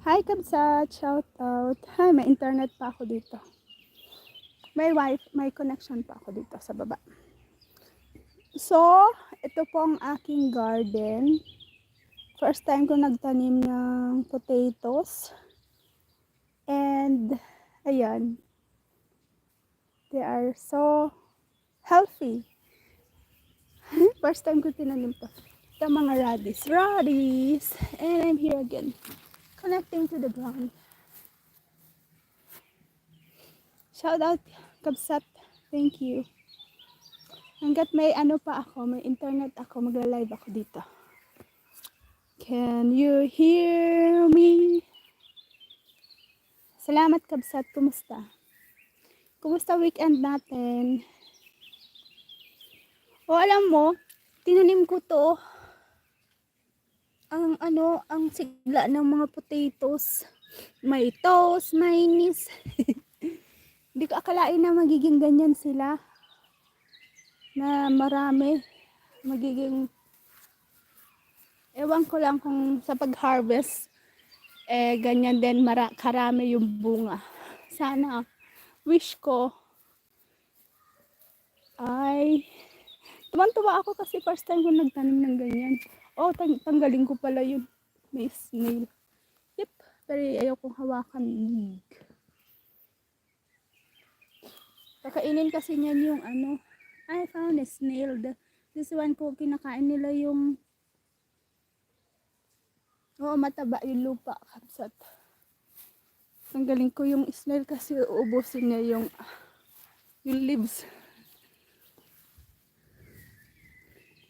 Hi, Kabsat! Shout out! Hi, may internet pa ako dito. May connection pa ako dito sa baba. So, ito po ang aking garden. First time ko nagtanim ng potatoes. And, ayan. They are so healthy. First time ko tinanim to. Ito mga radish. And I'm here again. Connecting to the ground. Shout out, Kabsat. Thank you. Hanggat may may internet ako, magla-live ako dito. Can you hear me? Salamat, Kabsat. Kumusta? Kumusta weekend natin? O alam mo, tinanim ko to ang sigla ng mga potatoes. May toast, mayonnaise. Hindi ko akalain na magiging ganyan sila. Na marami. Magiging ewan ko lang kung sa pag-harvest ganyan din karami yung bunga. Sana wish ko ay tuwan-tuwa ako kasi first time ko nagtanim ng ganyan. Oh, tanggalin ko pala yun. May snail. Yep, pero ayaw kong hawakan. Kakainin kasi niyan yung I found a snail. This one ko kinakain nila yung mataba yung lupa, Kabsat. Tanggalin ko yung snail kasi uubusin niya yung leaves.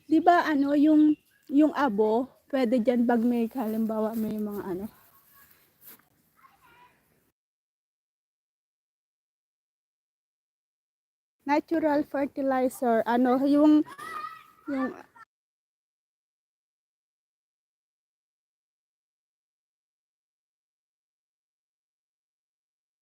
Di ba yung abo, pwede dyan pag may halimbawa may mga natural fertilizer, yung